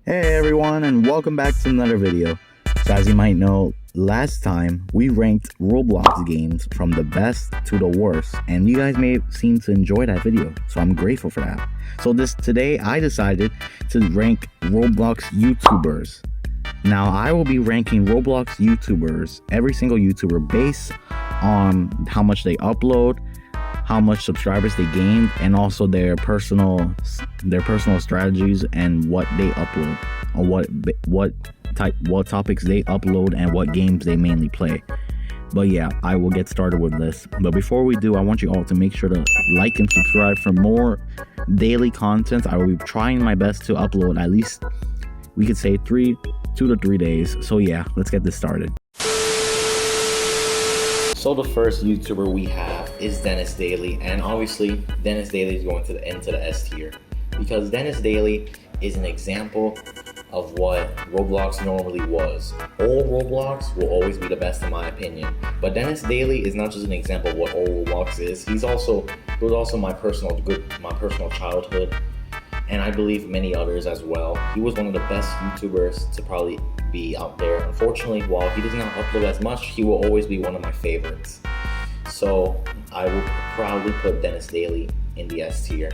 Hey everyone, and welcome back to another video. So as you might know, last time we ranked Roblox games from the best to the worst, and you guys may seem to enjoy that video, so I'm grateful for that. So today I decided to rank Roblox YouTubers. Now I will be ranking Roblox YouTubers, every single YouTuber, based on how much they upload, how much subscribers they gained, and also their personal strategies and what they upload, or what topics they upload and what games they mainly play. But yeah, I will get started with this. But before we do, I want you all to make sure to like and subscribe for more daily content. I will be trying my best to upload at least, we could say 2 to 3 days. So yeah, let's get this started. So the first YouTuber we have is Dennis Daily, and obviously Dennis Daily is going into the S tier because Dennis Daily is an example of what Roblox normally was. Old Roblox will always be the best in my opinion, but Dennis Daily is not just an example of what old Roblox is. He was also my personal childhood, and I believe many others as well. He was one of the best YouTubers to probably be out there. Unfortunately, while he does not upload as much, he will always be one of my favorites. So I will proudly put Dennis Daily in the S tier.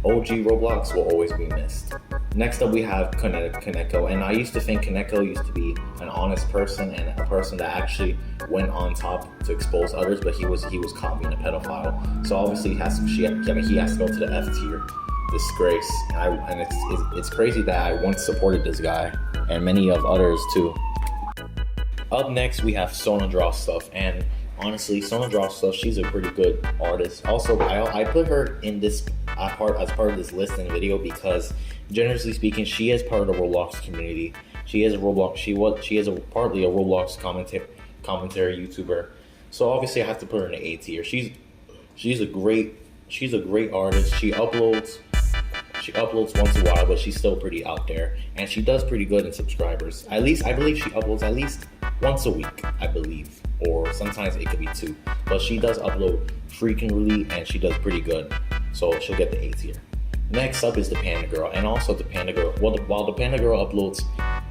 OG Roblox will always be missed. Next up we have Kaneko, and I used to think Kaneko used to be an honest person and a person that actually went on top to expose others, but he was caught being a pedophile. So obviously he has to go to the F tier. Disgrace. And it's crazy that I once supported this guy and many of others too. Up next we have Sona Draw Stuff, and honestly Sona Draw Stuff, she's a pretty good artist. Also I put her in this as part of this list and video because generally speaking she is part of the Roblox community. She is partly a Roblox commentary YouTuber. So obviously I have to put her in the A tier. She's a great artist. She uploads once in a while, but she's still pretty out there, and she does pretty good in subscribers. At least I believe she uploads at least once a week, I believe, or sometimes it could be 2. But she does upload frequently, and she does pretty good, so she'll get the A tier. Next up is the Panda Girl, and also the Panda Girl. While the Panda Girl uploads,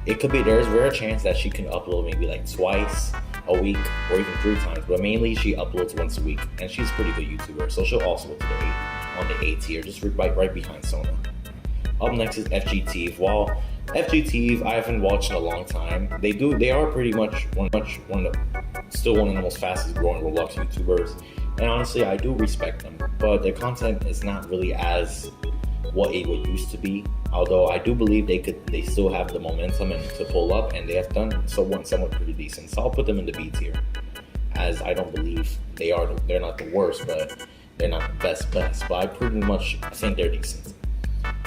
there's a rare chance that she can upload maybe like twice a week or even 3 times, but mainly she uploads once a week, and she's a pretty good YouTuber, so she'll also go to on the A tier, just right behind Sona. Up next is FGTeeve. While FGTeeve I haven't watched in a long time, they are pretty much one of the most fastest growing Roblox YouTubers, and honestly I do respect them, but their content is not really as what it would used to be. Although I do believe they still have the momentum and to pull up, and they have done somewhat pretty decent. So I'll put them in the B tier, as I don't believe they're not the worst, but they're not the best. But I pretty much think they're decent.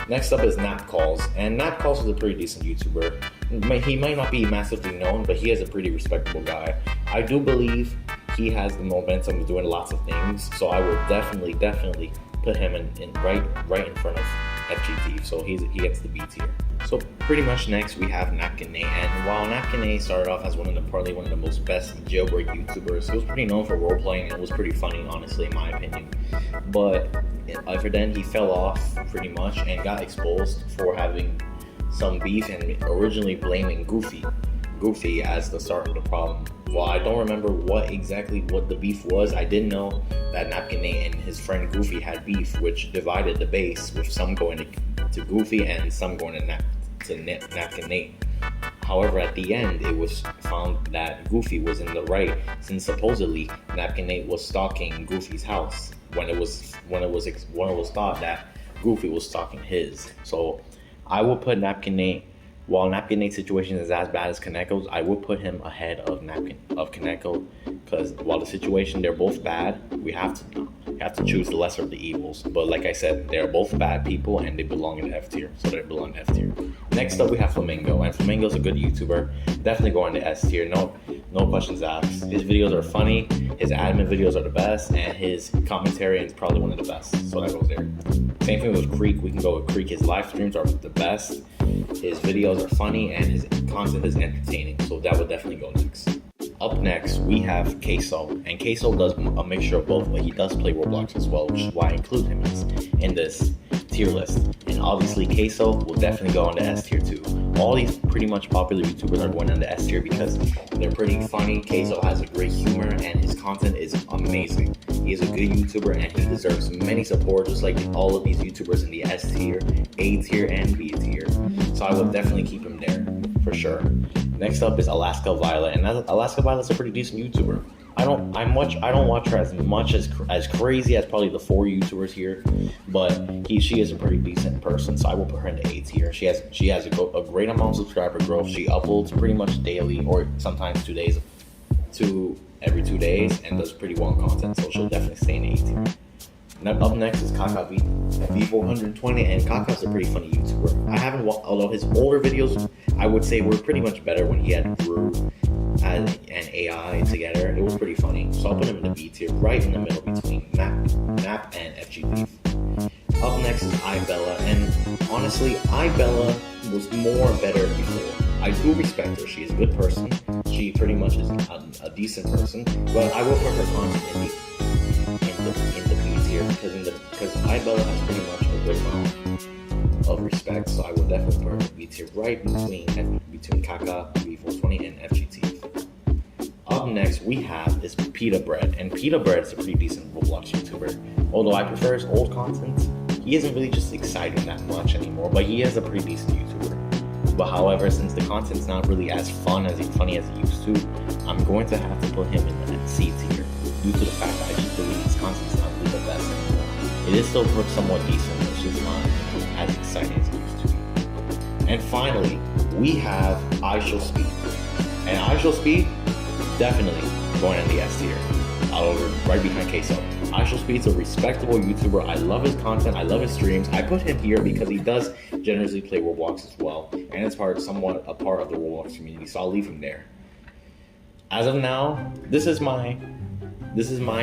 Next up is Napcalls, and Napcalls is a pretty decent YouTuber. He might not be massively known, but he is a pretty respectable guy. I do believe he has the momentum of doing lots of things, so I will definitely put him in right in front of FGTeeve, so he gets the B tier. So pretty much next we have Napkin Nate, and while Napkin Nate started off as probably one of the most best jailbreak YouTubers, he was pretty known for role playing and it was pretty funny, honestly, in my opinion. But after then he fell off pretty much and got exposed for having some beef and originally blaming Goofy as the start of the problem. While I don't remember what the beef was, I did know that Napkin Nate and his friend Goofy had beef, which divided the base, with some going to Goofy and some going to Napkin Nate. However, at the end, it was found that Goofy was in the right, since supposedly Napkin Nate was stalking Goofy's house when it was thought that Goofy was stalking his. So I will put Napkin Nate. While Napkin Nate's situation is as bad as Kaneko's, I will put him ahead of Kaneko, because while the situation, they're both bad, we have to choose the lesser of the evils. But like I said, they're both bad people and they belong in the F tier, so they belong in F tier. Next up we have Flamingo, and Flamingo's a good YouTuber, definitely going to S tier, no questions asked. His videos are funny, his admin videos are the best, and his commentary is probably one of the best, so that goes there. Same thing with Creek, we can go with Creek. His live streams are the best, his videos are funny, and his content is entertaining, so that would definitely go next. Up next, we have Queso, and Queso does a mixture of both, but he does play Roblox as well, which is why I include him in this tier list. And And obviously Queso will definitely go on the S tier too. All these pretty much popular YouTubers are going on the S tier because they're pretty funny. Queso has a great humor and his content is amazing. He is a good YouTuber and he deserves many support, just like all of these YouTubers in the S tier, A tier, and B tier. So I will definitely keep him there for sure. Next up is Alaska Violet, and Alaska Violet's a pretty decent YouTuber. I don't watch her as much as crazy as probably the 4 YouTubers here, but she is a pretty decent person, so I will put her in the A tier. She has a great amount of subscriber growth. She uploads pretty much daily, or sometimes every 2 days, and does pretty well content, so she'll definitely stay in the A tier. Now, up next is Kaka V420, and Kaka's a pretty funny YouTuber. I haven't watched, although his older videos, I would say, were pretty much better when he had Drew and AI together. It was pretty funny. So I'll put him in the B tier, right in the middle between Nap and FG Beef. Up next is iBella, and honestly, iBella was more better before. I do respect her. She is a good person. She pretty much is a decent person, but I will put her content in the B tier because iBella has pretty much a good amount of respect. So I will definitely put her in the B tier, right between Kaka V420 and FGT. Up next we have is Pita Bread, and Pita Bread is a pretty decent Roblox YouTuber. Although I prefer his old content, he isn't really just exciting that much anymore, but he is a pretty decent YouTuber. But however, since the content's not really as funny as it used to, I'm going to have to put him in the C tier due to the fact that I just believe his content's not really the best anymore. It is still somewhat decent, but it's just not as exciting as it used to be. And finally, we have I Shall Speed. And I Shall Speed, definitely going in the S tier, right behind Queso. I Shall Speed's a respectable YouTuber. I love his content. I love his streams. I put him here because he does generously play Roblox as well, and it's somewhat a part of the Roblox community. So I'll leave him there. As of now, this is my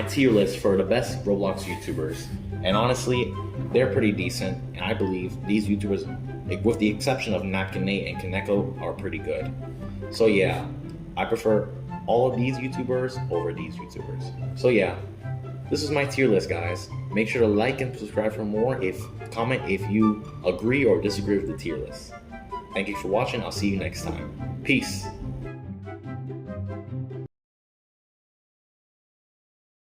tier list for the best Roblox YouTubers, and honestly, they're pretty decent. And I believe these YouTubers, with the exception of Napkin Nate and Kaneko, are pretty good. So yeah, I prefer all of these YouTubers over these YouTubers. So yeah, this is my tier list, guys. Make sure to like and subscribe for more. Comment if you agree or disagree with the tier list. Thank you for watching. I'll see you next time. Peace.